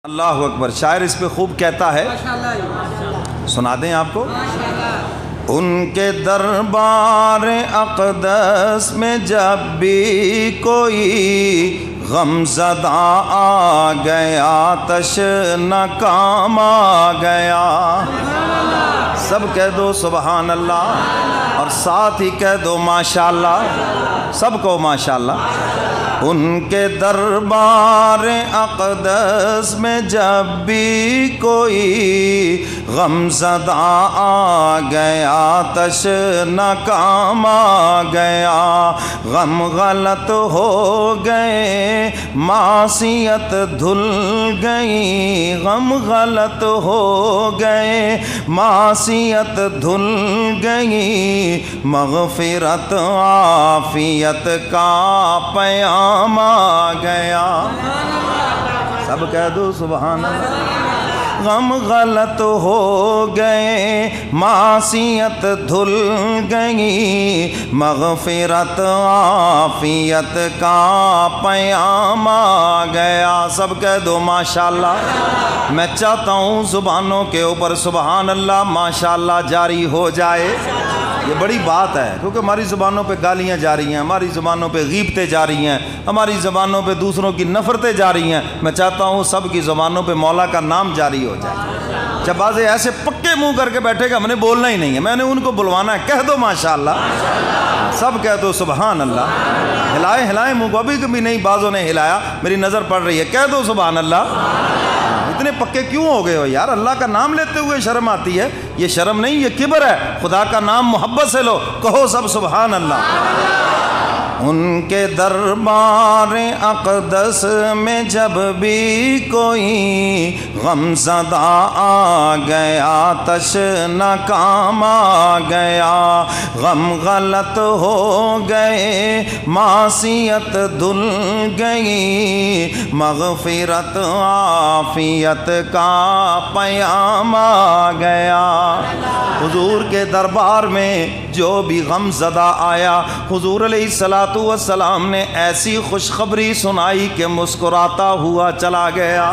اللہ اکبر۔ شاعر اس پہ خوب کہتا ہے، سنا دیں آپ کو۔ ان کے دربار اقدس میں جب بھی کوئی غم زدہ آ گیا، تشنہ کام آ گیا، سب کہہ دو سبحان اللہ، اور ساتھ ہی کہہ دو ماشاءاللہ، سب کو ماشاءاللہ۔ ان کے دربار اقدس میں جب بھی کوئی غم زدہ آ گیا، تشنہ کام آ گیا، غم غلط ہو گئے، معصیت دھل گئی، غم غلط ہو گئے، معصیت دھل گئی، مغفرت عافیت کا پیام آ گیا، سب کہہ دو سبحان اللہ۔ غم غلط ہو گئے، معصیت دھل گئی، مغفرت عافیت کا پیام آ گیا، سب کہہ دو ماشاءاللہ۔ میں چاہتا ہوں زبانوں کے اوپر سبحان اللہ ماشاءاللہ جاری ہو جائے، یہ بڑی بات ہے، کیونکہ ہماری زبانوں پہ گالیاں جا رہی ہیں، ہماری زبانوں پہ غیبتیں جا رہی ہیں، ہماری زبانوں پہ دوسروں کی نفرتیں جا رہی ہیں۔ میں چاہتا ہوں سب کی زبانوں پہ مولا کا نام جاری ہو جائے۔ جب بعض ایسے پکے منہ کر کے بیٹھے کہ ہم نے بولنا ہی نہیں ہے، میں نے ان کو بلوانا ہے، کہہ دو ماشاءاللہ، سب کہہ دو سبحان اللہ۔ ہلائیں منہ کو، ابھی کبھی نہیں بعضوں نے ہلایا، میری نظر پڑ رہی ہے، کہہ دو سبحان اللہ۔ اتنے پکے کیوں ہو گئے ہو یار؟ اللہ کا نام لیتے ہوئے شرم آتی ہے، یہ شرم نہیں، یہ کبر ہے۔ خدا کا نام محبت سے لو، کہو سب سبحان اللہ۔ ان کے دربار اقدس میں جب بھی کوئی غم زدہ آ گیا، تشنہ کام آ گیا، غم غلط ہو گئے، معصیت دھل گئی، مغفرت عافیت کا پیام آ گیا۔ حضور کے دربار میں جو بھی غم زدہ آیا، حضور علیہ السلام نے ایسی خوشخبری سنائی کہ مسکراتا ہوا چلا گیا۔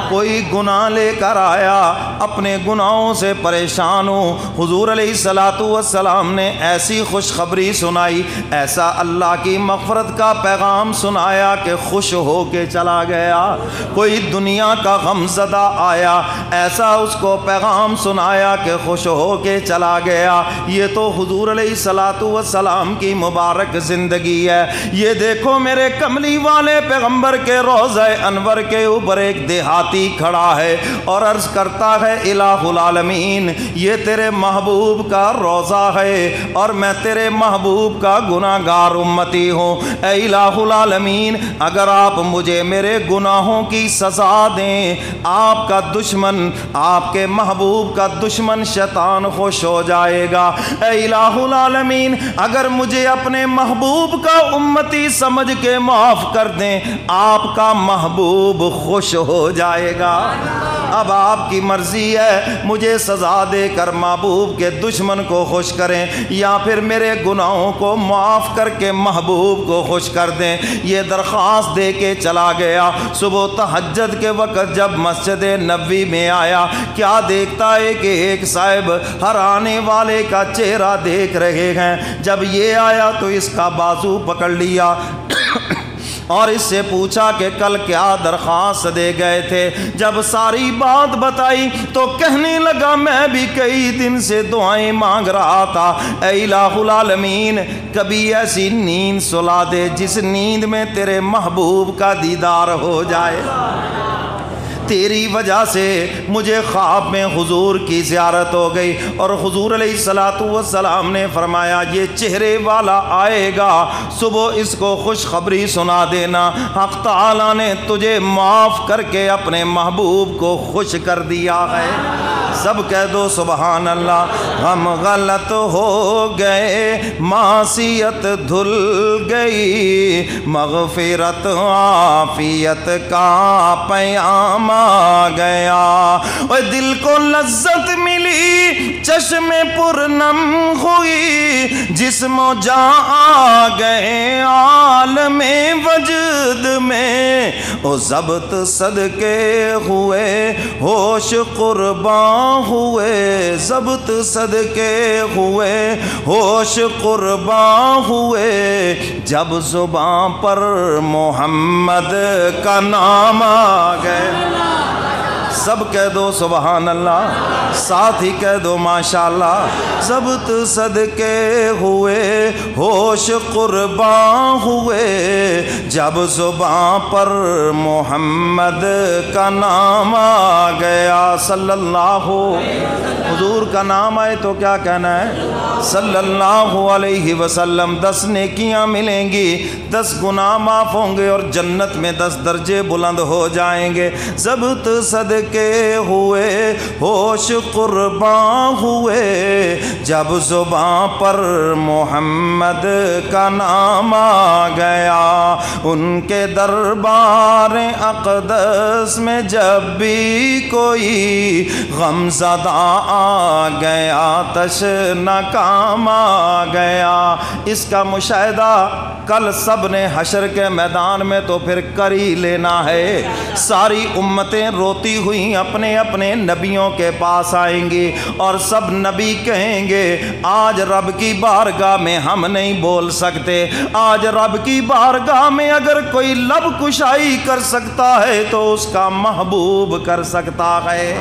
کوئی گناہ لے کر آیا، اپنے گناہوں سے پریشان ہو، حضور علیہ السلام نے ایسی خوشخبری سنائی، ایسا اللہ کی مغفرت کا پیغام سنایا کہ خوش ہو کے چلا گیا۔ کوئی دنیا کا غم زدہ آیا، ایسا اس کو پیغام سنایا کہ خوش ہو کے چلا گیا۔ یہ تو حضور علیہ السلام کی مبارک زندگی ہے۔ یہ دیکھو میرے کملی والے پیغمبر کے روضہ انور کے اوپر ایک دیہاتی کھڑا ہے اور عرض کرتا ہے الہ العالمین، یہ تیرے محبوب کا روضہ ہے اور میں تیرے محبوب کا گناہگار امتی ہوں۔ اے الہ العالمین، اگر آپ مجھے میرے گناہوں کی سزا دیں، آپ کا دشمن، آپ کے محبوب کا دشمن شیطان خوش ہو جائے گا۔ اے الہ العالمین، اگر مجھے اپنے محبوب کا امتی سمجھ کے معاف کر دیں، آپ کا محبوب خوش ہو جائے گا۔ اب آپ کی مرضی ہے، مجھے سزا دے کر محبوب کے دشمن کو خوش کریں یا پھر میرے گناہوں کو معاف کر کے محبوب کو خوش کر دیں۔ یہ درخواست دے کے چلا گیا۔ صبح تہجد کے وقت جب مسجد نبوی میں آیا، کیا دیکھتا ہے کہ ایک صاحب ہر آنے والے کا چہرہ دیکھ رہے ہیں۔ جب یہ آیا تو اس کا بازو پکڑ لیا اور اس سے پوچھا کہ کل کیا درخواست دے گئے تھے۔ جب ساری بات بتائی تو کہنے لگا میں بھی کئی دن سے دعائیں مانگ رہا تھا، اے الہ العالمین کبھی ایسی نیند سلا دے جس نیند میں تیرے محبوب کا دیدار ہو جائے۔ تیری وجہ سے مجھے خواب میں حضور کی زیارت ہو گئی اور حضور علیہ السلام نے فرمایا یہ چہرے والا آئے گا، صبح اس کو خوشخبری سنا دینا، حق تعالیٰ نے تجھے معاف کر کے اپنے محبوب کو خوش کر دیا ہے۔ سب کہہ دو سبحان اللہ۔ غم غلط ہو گئے، معصیت دھل گئی، مغفرت عافیت کا پیام آ گیا۔ اور دل کو لذت ملی چشمے پرنم ہوئی جسم و جاں آ گئے عالم وجد میں او ضبط صدقے ہوئے ہوش قرباں ہوئے ضبط صدقے ہوئے ہوش قرباں ہوئے جب زباں پر محمد کا نام آ گئے سب کہہ دو سبحان اللہ ساتھ ہی کہہ دو ماشاءاللہ ضبط صدقے ہوئے ہوش قرباں ہوئے جب زباں پر محمد کا نام آ گیا صلی اللہ حضور کا نام آئے تو کیا کہنا ہے صلی اللہ علیہ وسلم 10 نیکیاں ملیں گی 10 گناہ معاف ہوں گے اور جنت میں 10 درجے بلند ہو جائیں گے ضبط صدقے ہوئے ہوش قرباں ہوئے جب زباں پر محمد کا نام آ گیا ان کے دربار اقدس میں جب بھی کوئی غم زدہ آ گیا تشنا کام آ گیا اس کا مشاہدہ کل سب نے حشر کے میدان میں تو پھر کر ہی لینا ہے ساری امتیں روتی ہوئی اپنے اپنے نبیوں کے پاس آئیں گی اور سب نبی کہیں گے آج رب کی بارگاہ میں ہم نہیں بول سکتے آج رب کی بارگاہ میں اگر کوئی لب کشائی کر سکتا ہے تو اس کا محبوب کر سکتا ہے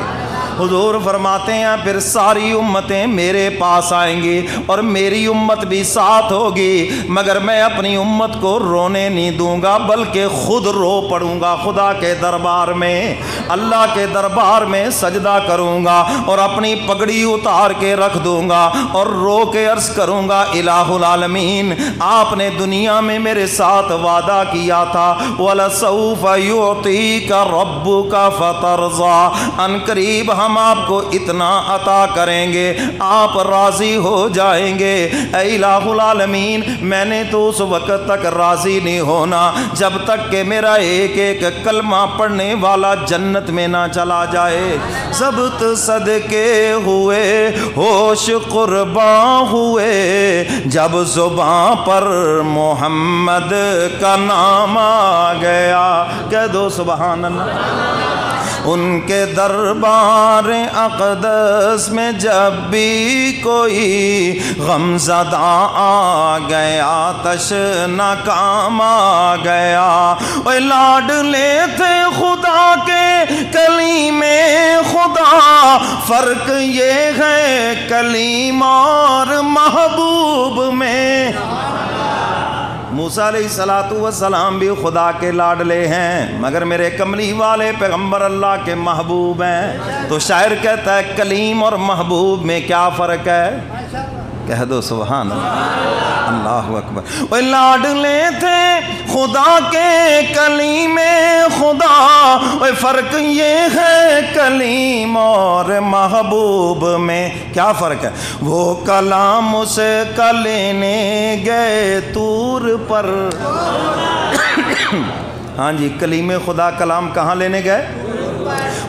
حضور فرماتے ہیں پھر ساری امتیں میرے پاس آئیں گی اور میری امت بھی ساتھ ہوگی مگر میں اپنی امت کو رونے نہیں دوں گا بلکہ خود رو پڑوں گا خدا کے دربار میں اللہ کے دربار میں سجدہ کروں گا اور اپنی پگڑی اتار کے رکھ دوں گا اور رو کے عرض کروں گا الہ العالمین آپ نے دنیا میں میرے ساتھ وعدہ کیا تھا وَلَسَوْفَ يُعْطِيكَ رَبُّكَ فَتَرْضَى ان قریب ہم آپ کو اتنا عطا کریں گے آپ راضی ہو جائیں گے اے الہ العالمین میں نے تو اس وقت تک راضی نہیں ہونا جب تک کہ میرا ایک ایک کلمہ پڑھنے والا جنت میں نہ چلا جائے ضبط صدقے ہوئے ہوش قرباں ہوئے جب زباں پر محمد کا نام آ گیا کہہ دو سبحان اللہ ان کے دربار اقدس میں جب بھی کوئی غم زدہ آ گیا تشنا کام آ گیا اے لاڈلے تھے خدا کے کلیم خدا فرق یہ ہے کلیم اور محبوب میں موسیٰ علیہ السلام بھی خدا کے لاڈلے ہیں مگر میرے کملی والے پیغمبر اللہ کے محبوب ہیں تو شاعر کہتا ہے کلیم اور محبوب میں کیا فرق ہے کہہ دو سبحان اللہ اللہ اکبر وہ لاڈلے تھے خدا کے کلیم خدا وہ فرق یہ ہے کلیم اور محبوب میں کیا فرق ہے وہ کلام اسے کا لینے گئے طور پر ہاں جی کلیم خدا کلام کہاں لینے گئے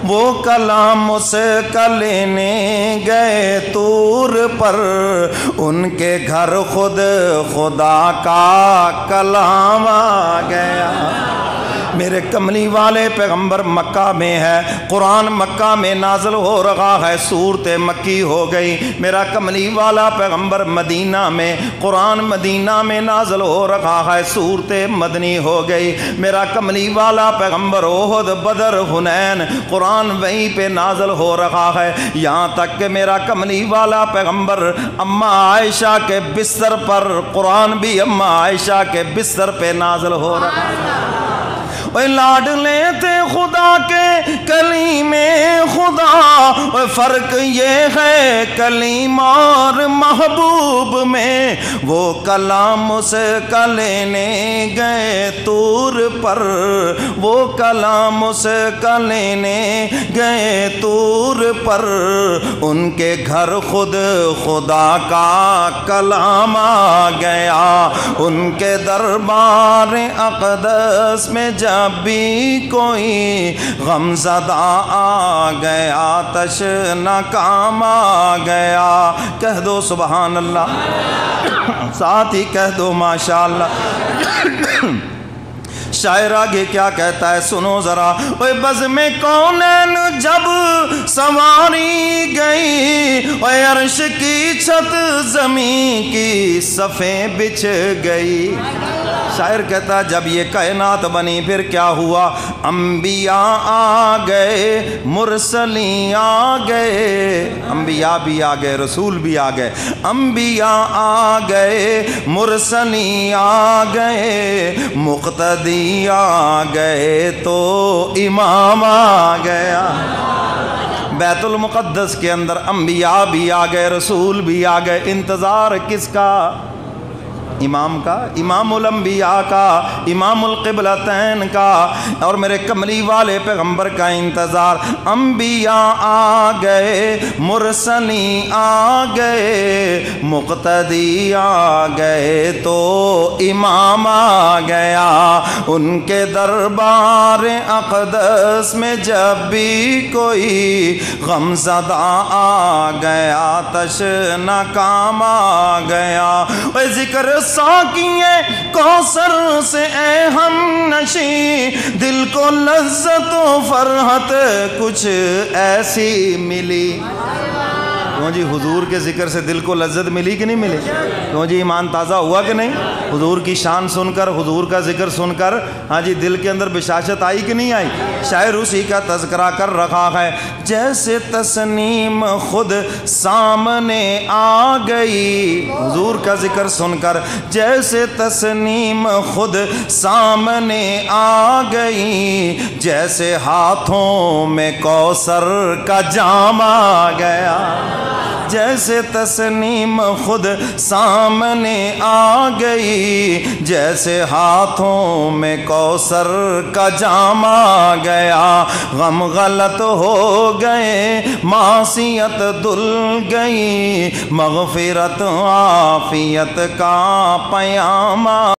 وہ کلام اس کا لینے گئے طور پر ان کے گھر خود خدا کا کلام آ گیا میرے کملی والے پیغمبر مکہ میں ہے قرآن مکہ میں نازل ہو رہا ہے صورت مکی ہو گئی میرا کملی والا پیغمبر مدینہ میں قرآن مدینہ میں نازل ہو رہا ہے صورت مدنی ہو گئی میرا کملی والا پیغمبر احد بدر حنین قرآن وہیں پہ نازل ہو رہا ہے یہاں تک کہ میرا کملی والا پیغمبر اماں عائشہ کے بستر پر قرآن بھی اماں عائشہ کے بستر پہ نازل ہو رہا ہے لاڈلے تھے خدا کے کلیم خدا فرق یہ ہے کلیم اور محبوب میں وہ کلام اس کا لینے گئے طور پر وہ کلام اس کا لینے گئے طور پر ان کے گھر خود خدا کا کلام آ گیا ان کے دربار اقدس میں جب بھی کوئی غم زدہ آ گیا تش تشنا کام آ گیا. کہہ دو سبحان اللہ, ساتھ ہی کہہ دو ماشاء اللہ. شاعر آگے کیا کہتا ہے سنو ذرا. اوے بزم کونین جب سواری گئی, اوے عرش کی چھت زمین کی صفیں بچھ گئی. شاعر کہتا ہے جب یہ کائنات بنی پھر کیا ہوا؟ انبیاء آ گئے, مرسلین آ گئے, انبیاء بھی آ گئے, رسول بھی آ گئے. انبیاء آ گئے, مرسلین آ گئے, مقتدی آ گئے, تو امام آ گیا. بیت المقدس کے اندر انبیاء بھی آ گئے, رسول بھی آ گئے. انتظار کس کا؟ امام کا, امام الانبیاء کا, امام القبلتین کا, اور میرے کملی والے پیغمبر کا انتظار. انبیاء آ گئے, مرسلین آ گئے, مقتدی آ گئے, تو امام آ گیا. ان کے دربار اقدس میں جب بھی کوئی غم زدہ آ گیا, تشنا کام آ گیا. اے ذکر ساقیے کوثر سے اے ہم نشیں, دل کو لذت و فرحت کچھ ایسی ملی. کیوں جی حضور کے ذکر سے دل کو لذت ملی کہ نہیں ملی؟ کیوں جی ایمان تازہ ہوا کہ نہیں؟ حضور کی شان سن کر, حضور کا ذکر سن کر, ہاں جی دل کے اندر بشاشت آئی کہ نہیں آئی؟ شاعر اسی کا تذکرہ کر رکھا ہے. جیسے تسنیم خود سامنے آ گئی, حضور کا ذکر سن کر جیسے تسنیم خود سامنے آ گئی, جیسے ہاتھوں میں کوثر کا جام آ گیا. جیسے تسنیم خود سامنے آ گئی, جیسے ہاتھوں میں کوثر کا جام آ گیا. غم غلط ہو گئے, معصیت دل گئی, مغفرت عافیت کا پیام